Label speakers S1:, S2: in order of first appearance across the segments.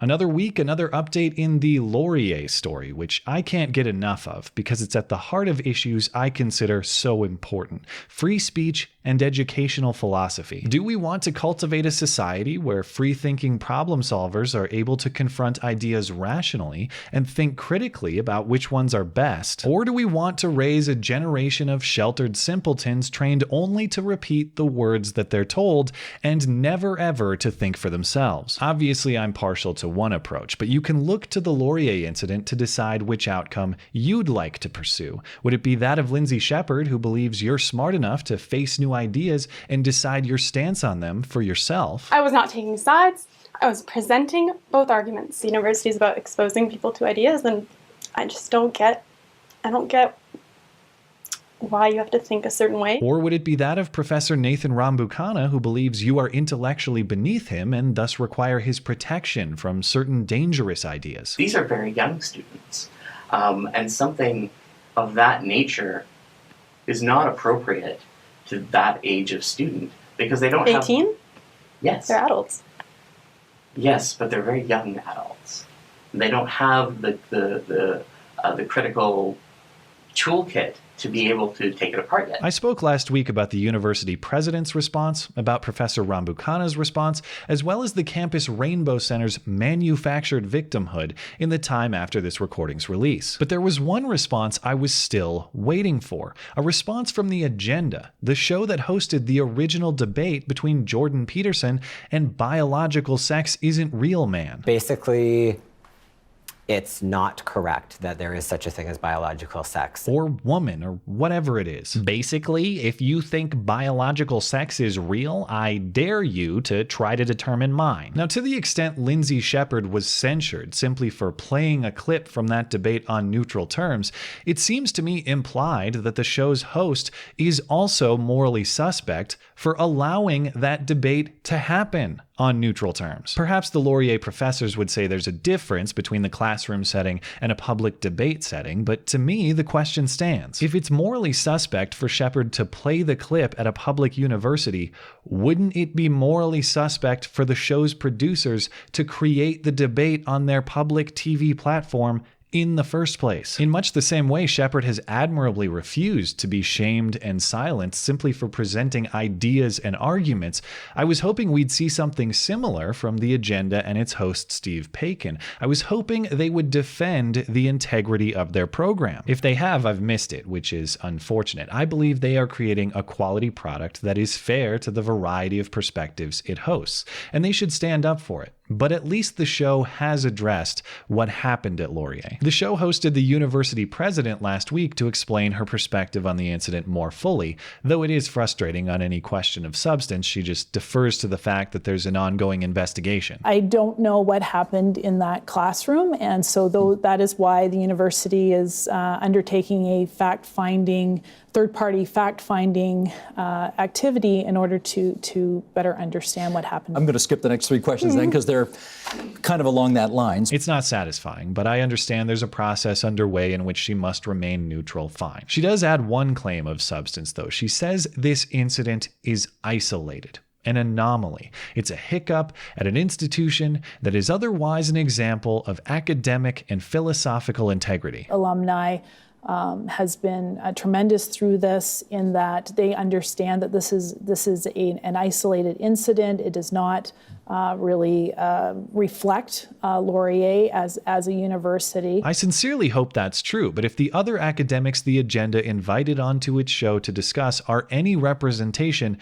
S1: Another week, another update in the Laurier story, which I can't get enough of because it's at the heart of issues I consider so important: free speech and educational philosophy. Do we want to cultivate a society where free-thinking problem solvers are able to confront ideas rationally and think critically about which ones are best? Or do we want to raise a generation of sheltered simpletons trained only to repeat the words that they're told and never ever to think for themselves? Obviously, I'm partial to one approach, but you can look to the Laurier incident to decide which outcome you'd like to pursue. Would it be that of Lindsay Shepherd, who believes you're smart enough to face new ideas and decide your stance on them for yourself?
S2: I was not taking sides. I was presenting both arguments. The university is about exposing people to ideas, and I just don't get why you have to think a certain way.
S1: Or would it be that of Professor Nathan Rambukkana, who believes you are intellectually beneath him and thus require his protection from certain dangerous ideas?
S3: These are very young students, and something of that nature is not appropriate to that age of student because they don't have...
S2: 18?
S3: Yes.
S2: They're adults.
S3: Yes, but they're very young adults. They don't have the critical toolkit to be able to take it apart yet.
S1: I spoke last week about the university president's response, about Professor Rambukkana's response, as well as the campus Rainbow Center's manufactured victimhood in the time after this recording's release. But there was one response I was still waiting for, a response from The Agenda, the show that hosted the original debate between Jordan Peterson and Biological Sex Isn't Real Man.
S4: Basically, it's not correct that there is such a thing as biological sex.
S1: Or woman, or whatever it is. Basically, if you think biological sex is real, I dare you to try to determine mine. Now, to the extent Lindsay Shepherd was censured simply for playing a clip from that debate on neutral terms, it seems to me implied that the show's host is also morally suspect for allowing that debate to happen on neutral terms. Perhaps the Laurier professors would say there's a difference between the classroom setting and a public debate setting, but to me, the question stands. If it's morally suspect for Shepherd to play the clip at a public university, wouldn't it be morally suspect for the show's producers to create the debate on their public TV platform in the first place? In much the same way, Shepherd has admirably refused to be shamed and silenced simply for presenting ideas and arguments. I was hoping we'd see something similar from The Agenda and its host Steve Paikin. I was hoping they would defend the integrity of their program. If they have, I've missed it, which is unfortunate. I believe they are creating a quality product that is fair to the variety of perspectives it hosts, and they should stand up for it. But at least the show has addressed what happened at Laurier. The show hosted the university president last week to explain her perspective on the incident more fully, though it is frustrating on any question of substance. She just defers to the fact that there's an ongoing investigation.
S5: I don't know what happened in that classroom, and so that is why the university is undertaking a third-party fact-finding activity in order to better understand what happened.
S6: I'm going to skip the next three questions then, because they're kind of along that line.
S1: It's not satisfying, but I understand there's a process underway in which she must remain neutral. Fine. She does add one claim of substance, though. She says this incident is isolated, an anomaly. It's a hiccup at an institution that is otherwise an example of academic and philosophical integrity.
S5: Alumni has been tremendous through this, in that they understand that this is an isolated incident. It does not really reflect Laurier as a university.
S1: I sincerely hope that's true, but if the other academics The Agenda invited onto its show to discuss are any representation,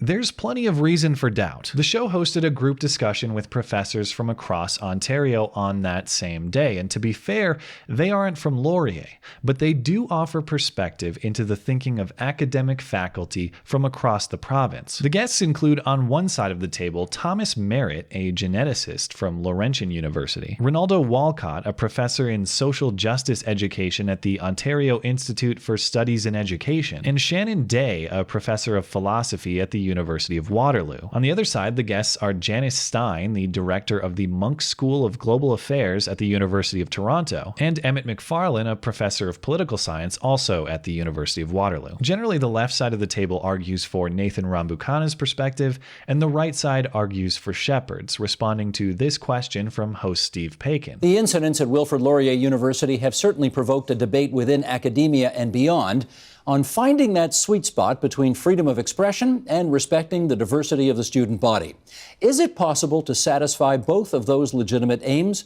S1: there's plenty of reason for doubt. The show hosted a group discussion with professors from across Ontario on that same day, and to be fair, they aren't from Laurier, but they do offer perspective into the thinking of academic faculty from across the province. The guests include, on one side of the table, Thomas Merritt, a geneticist from Laurentian University, Ronaldo Walcott, a professor in social justice education at the Ontario Institute for Studies in Education, and Shannon Day, a professor of philosophy at the University of Waterloo. On the other side, the guests are Janice Stein, the director of the Munk School of Global Affairs at the University of Toronto, and Emmett McFarlane, a professor of political science also at the University of Waterloo. Generally, the left side of the table argues for Nathan Rambukkana's perspective, and the right side argues for Shepard's, responding to this question from host Steve Paikin.
S6: The incidents at Wilfrid Laurier University have certainly provoked a debate within academia and beyond on finding that sweet spot between freedom of expression and respecting the diversity of the student body. Is it possible to satisfy both of those legitimate aims?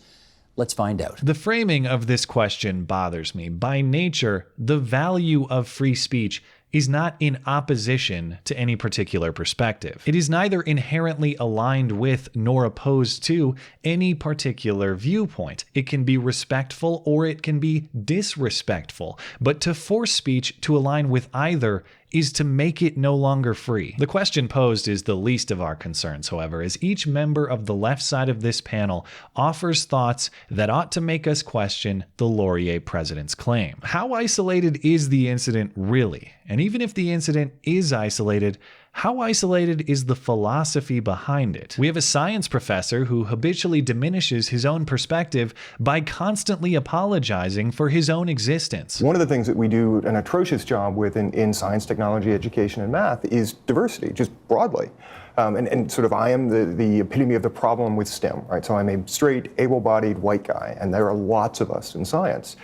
S6: Let's find out.
S1: The framing of this question bothers me. By nature, the value of free speech is not in opposition to any particular perspective. It is neither inherently aligned with nor opposed to any particular viewpoint. It can be respectful or it can be disrespectful, but to force speech to align with either is to make it no longer free. The question posed is the least of our concerns, however, as each member of the left side of this panel offers thoughts that ought to make us question the Laurier president's claim. How isolated is the incident really? And even if the incident is isolated, how isolated is the philosophy behind it? We have a science professor who habitually diminishes his own perspective by constantly apologizing for his own existence.
S7: One of the things that we do an atrocious job with in science, technology, education, and math is diversity, just broadly. And sort of I am the epitome of the problem with STEM, right? So I'm a straight, able-bodied white guy, and there are lots of us in science.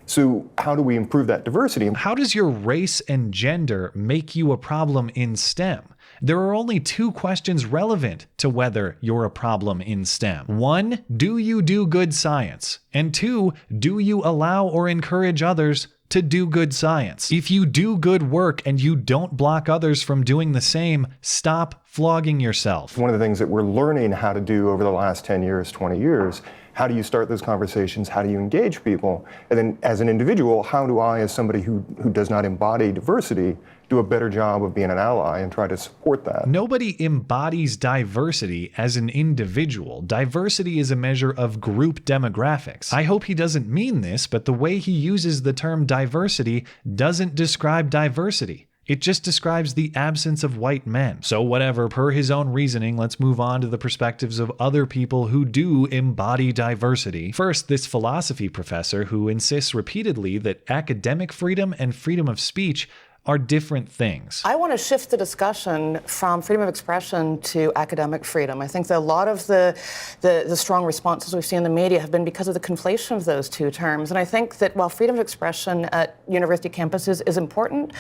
S7: So how do we improve that diversity?
S1: How does your race and gender make you a problem in STEM? There are only two questions relevant to whether you're a problem in STEM. One, do you do good science? And two, do you allow or encourage others to do good science? If you do good work and you don't block others from doing the same, stop flogging yourself.
S7: One of the things that we're learning how to do over the last 10 years, 20 years, how do you start those conversations? How do you engage people? And then as an individual, how do I, as somebody who does not embody diversity, do a better job of being an ally and try to support that?
S1: Nobody embodies diversity as an individual. Diversity is a measure of group demographics. I hope he doesn't mean this, but the way he uses the term diversity doesn't describe diversity. It just describes the absence of white men. So whatever, per his own reasoning, let's move on to the perspectives of other people who do embody diversity. First, this philosophy professor who insists repeatedly that academic freedom and freedom of speech are different things.
S8: I want to shift the discussion from freedom of expression to academic freedom. I think that a lot of the strong responses we've seen in the media have been because of the conflation of those two terms. And I think that while freedom of expression at university campuses is important,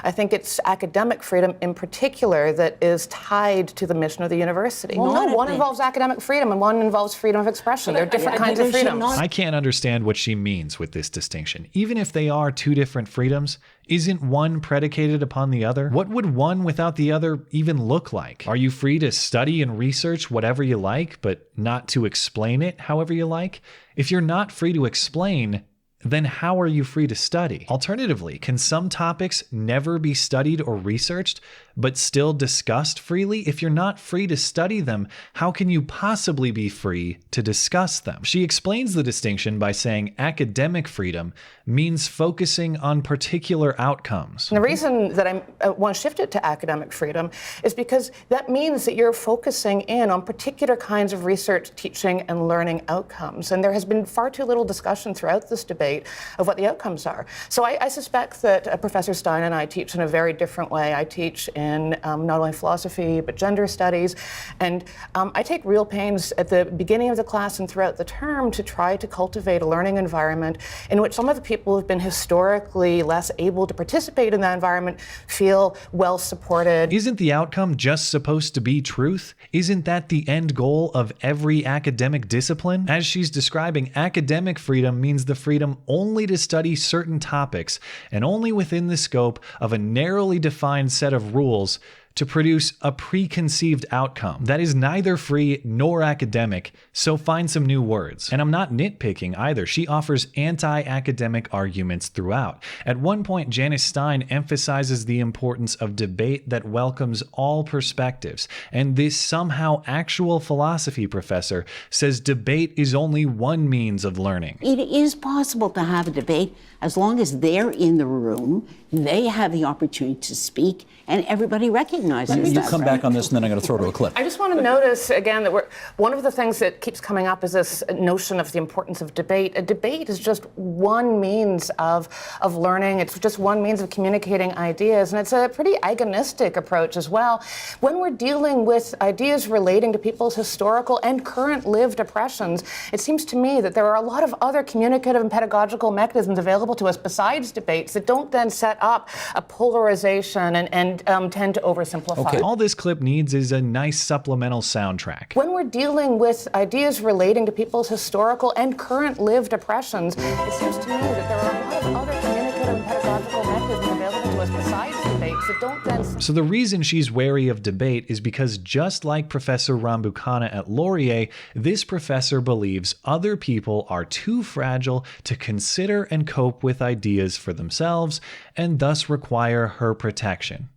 S8: I think it's academic freedom in particular that is tied to the mission of the university. Well, no, one involves academic freedom and one involves freedom of expression. They're different kinds of freedoms.
S1: I can't understand what she means with this distinction. Even if they are two different freedoms, isn't one predicated upon the other? What would one without the other even look like? Are you free to study and research whatever you like, but not to explain it however you like? If you're not free to explain, then how are you free to study? Alternatively, can some topics never be studied or researched, but still discussed freely? If you're not free to study them, how can you possibly be free to discuss them? She explains the distinction by saying academic freedom means focusing on particular outcomes.
S8: And the reason that I want to shift it to academic freedom is because that means that you're focusing in on particular kinds of research, teaching, and learning outcomes. And there has been far too little discussion throughout this debate of what the outcomes are. So I suspect that Professor Stein and I teach in a very different way. I teach in not only philosophy, but gender studies. And I take real pains at the beginning of the class and throughout the term to try to cultivate a learning environment in which some of the people who have been historically less able to participate in that environment feel well supported.
S1: Isn't the outcome just supposed to be truth? Isn't that the end goal of every academic discipline? As she's describing, academic freedom means the freedom only to study certain topics and only within the scope of a narrowly defined set of rules to produce a preconceived outcome. That is neither free nor academic, so find some new words. And I'm not nitpicking either. She offers anti-academic arguments throughout. At one point, Janice Stein emphasizes the importance of debate that welcomes all perspectives. And this somehow actual philosophy professor says debate is only one means of learning.
S9: It is possible to have a debate as long as they're in the room, they have the opportunity to speak, and everybody recognizes recognizes
S6: You
S9: that.
S6: come back on this, and then I'm going to throw to a clip.
S8: I just want to notice again that one of the things that keeps coming up is this notion of the importance of debate. A debate is just one means of learning. It's just one means of communicating ideas, and it's a pretty agonistic approach as well. When we're dealing with ideas relating to people's historical and current lived oppressions, it seems to me that there are a lot of other communicative and pedagogical mechanisms available to us besides debates that don't then set up a polarization and tend to oversimplify.
S1: Okay, all this clip needs is a nice supplemental soundtrack.
S8: When we're dealing with ideas relating to people's historical and current lived oppressions, it seems to me that there are a lot of other communicative and pedagogical mechanisms available to us besides debates that don't then...
S1: So the reason she's wary of debate is because just like Professor Rambukkana at Laurier, this professor believes other people are too fragile to consider and cope with ideas for themselves and thus require her protection.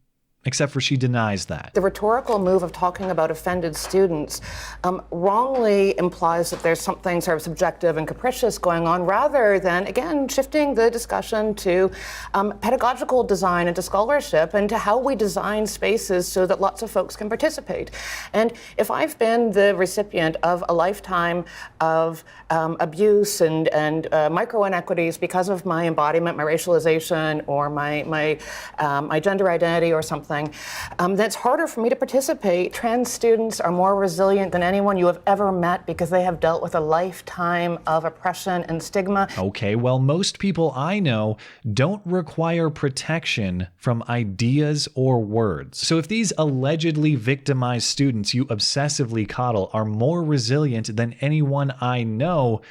S1: Except for she denies that.
S8: The rhetorical move of talking about offended students wrongly implies that there's something sort of subjective and capricious going on, rather than, again, shifting the discussion to pedagogical design and to scholarship and to how we design spaces so that lots of folks can participate. And if I've been the recipient of a lifetime of abuse and micro inequities because of my embodiment, my racialization, or my gender identity or something, that's harder for me to participate. Trans students are more resilient than anyone you have ever met because they have dealt with a lifetime of oppression and stigma.
S1: Okay, well, most people I know don't require protection from ideas or words. So if these allegedly victimized students you obsessively coddle are more resilient than anyone I know,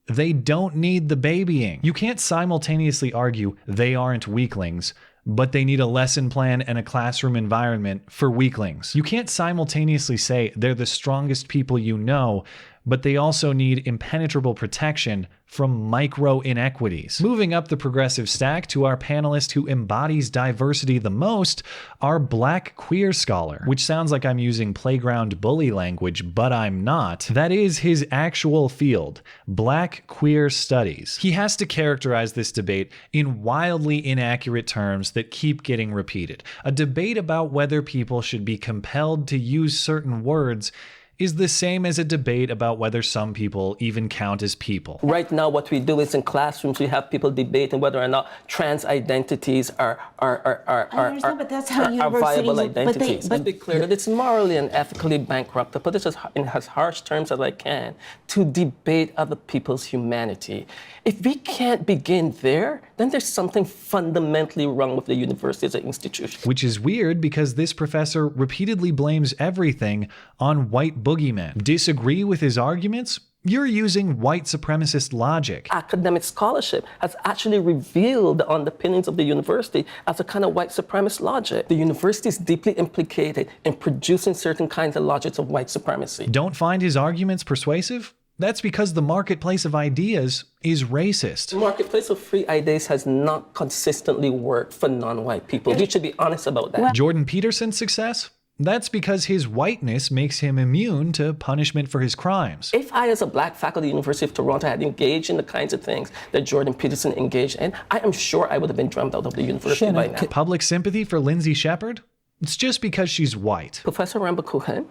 S1: they don't need the babying. You can't simultaneously argue they aren't weaklings, but they need a lesson plan and a classroom environment for weaklings. You can't simultaneously say they're the strongest people you know, but they also need impenetrable protection from micro inequities. Moving up the progressive stack to our panelist who embodies diversity the most, our Black queer scholar, which sounds like I'm using playground bully language, but I'm not. That is his actual field, Black queer studies. He has to characterize this debate in wildly inaccurate terms that keep getting repeated. A debate about whether people should be compelled to use certain words is the same as a debate about whether some people even count as people.
S10: Right now, what we do is in classrooms, we have people debating whether or not trans identities are
S9: but that's how
S10: viable
S9: universities-
S10: identities. Let's be clear that it's morally and ethically bankrupt, to put this in as harsh terms as I can, to debate other people's humanity. If we can't begin there, then there's something fundamentally wrong with the university as an institution.
S1: Which is weird because this professor repeatedly blames everything on white boogeymen. Disagree with his arguments? You're using white supremacist logic.
S10: Academic scholarship has actually revealed the underpinnings of the university as a kind of white supremacist logic. The university is deeply implicated in producing certain kinds of logics of white supremacy.
S1: Don't find his arguments persuasive? That's because the marketplace of ideas is racist.
S10: The marketplace of free ideas has not consistently worked for non-white people. We should be honest about that.
S1: Jordan Peterson's success? That's because his whiteness makes him immune to punishment for his crimes.
S10: If I, as a black faculty at the University of Toronto, had engaged in the kinds of things that Jordan Peterson engaged in, I am sure I would have been drummed out of the university by now.
S1: Public sympathy for Lindsay Shepherd? It's just because she's white.
S10: Professor Rambukkana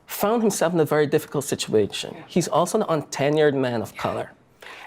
S10: found himself in a very difficult situation. He's also an untenured man of color.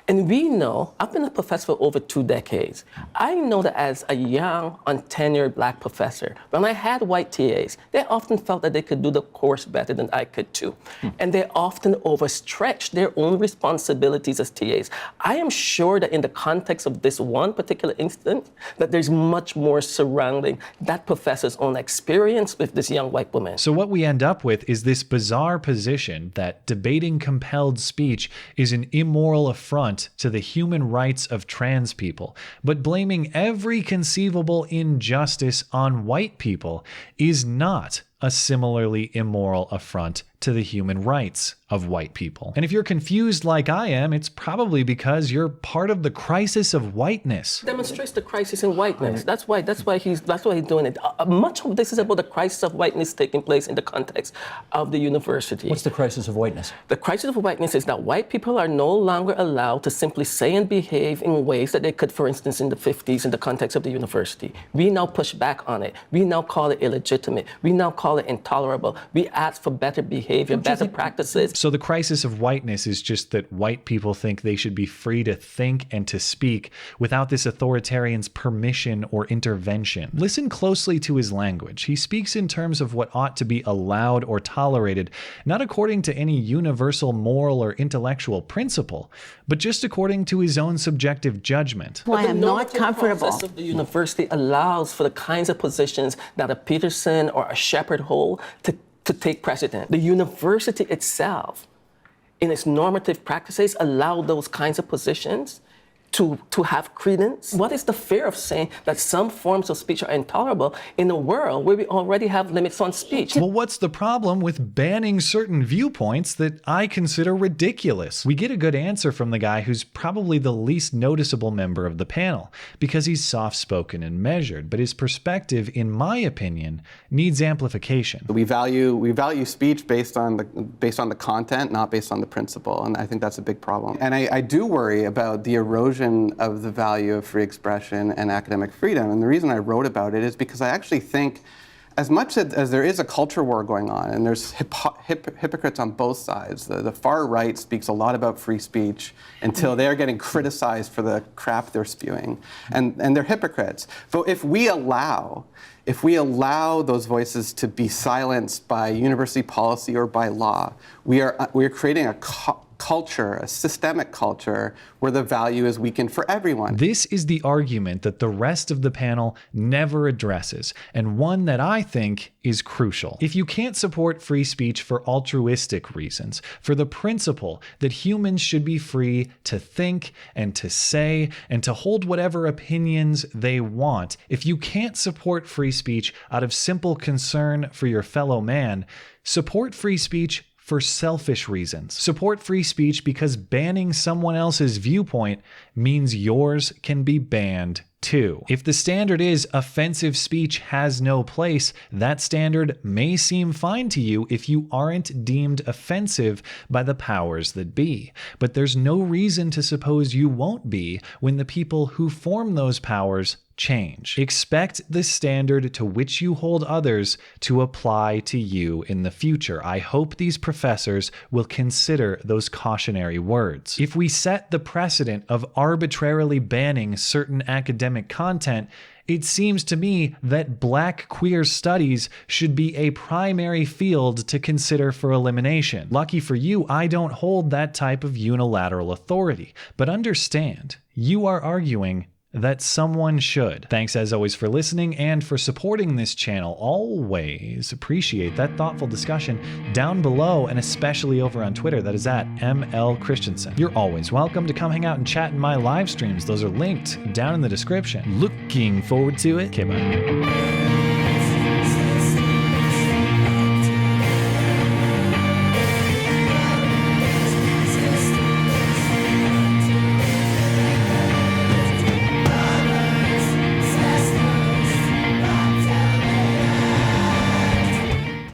S10: And we know, I've been a professor for over 2 decades. I know that as a young, untenured black professor, when I had white TAs, they often felt that they could do the course better than I could too. And they often overstretched their own responsibilities as TAs. I am sure that in the context of this one particular incident, that there's much more surrounding that professor's own experience with this young white woman.
S1: So what we end up with is this bizarre position that debating compelled speech is an immoral affront to the human rights of trans people, but blaming every conceivable injustice on white people is not a similarly immoral affront to the human rights of white people. And if you're confused like I am, it's probably because you're part of the crisis of whiteness.
S10: Demonstrates the crisis in whiteness. That's why he's doing it. Much of this is about the crisis of whiteness taking place in the context of the university.
S6: What's the crisis of whiteness?
S10: The crisis of whiteness is that white people are no longer allowed to simply say and behave in ways that they could, for instance, in the 50s in the context of the university. We now push back on it. We now call it illegitimate. We now call it intolerable. We ask for better behavior, better practices.
S1: So the crisis of whiteness is just that white people think they should be free to think and to speak without this authoritarian's permission or intervention. Listen closely to his language. He speaks in terms of what ought to be allowed or tolerated, not according to any universal moral or intellectual principle, but just according to his own subjective judgment.
S9: I am not comfortable.
S10: The process of the university allows for the kinds of positions that a Peterson or a Shepard hold to take precedent. The university itself, in its normative practices, allow those kinds of positions to have credence? What is the fear of saying that some forms of speech are intolerable in a world where we already have limits on speech?
S1: Well, what's the problem with banning certain viewpoints that I consider ridiculous? We get a good answer from the guy who's probably the least noticeable member of the panel, because he's soft-spoken and measured, but his perspective, in my opinion, needs amplification.
S11: We value speech based on the content, not based on the principle, and I think that's a big problem. And I do worry about the erosion of the value of free expression and academic freedom. And the reason I wrote about it is because I actually think, as much as there is a culture war going on, and there's hypocrites on both sides, the far right speaks a lot about free speech until they're getting criticized for the crap they're spewing, and they're hypocrites. But if we allow those voices to be silenced by university policy or by law, we are creating a culture, a systemic culture, where the value is weakened for everyone.
S1: This is the argument that the rest of the panel never addresses, and one that I think is crucial. If you can't support free speech for altruistic reasons, for the principle that humans should be free to think and to say and to hold whatever opinions they want, if you can't support free speech out of simple concern for your fellow man, support free speech for selfish reasons. Support free speech because banning someone else's viewpoint means yours can be banned too. If the standard is offensive speech has no place, that standard may seem fine to you if you aren't deemed offensive by the powers that be. But there's no reason to suppose you won't be when the people who form those powers change. Expect the standard to which you hold others to apply to you in the future. I hope these professors will consider those cautionary words. If we set the precedent of arbitrarily banning certain academic content, it seems to me that Black queer studies should be a primary field to consider for elimination. Lucky for you, I don't hold that type of unilateral authority. But understand, you are arguing that someone should. Thanks as always for listening and for supporting this channel. Always appreciate that thoughtful discussion down below, and especially over on Twitter. That is at ML Christiansen. You're always welcome to come hang out and chat in my live streams. Those are linked down in the description. Looking forward to it. Okay, bye.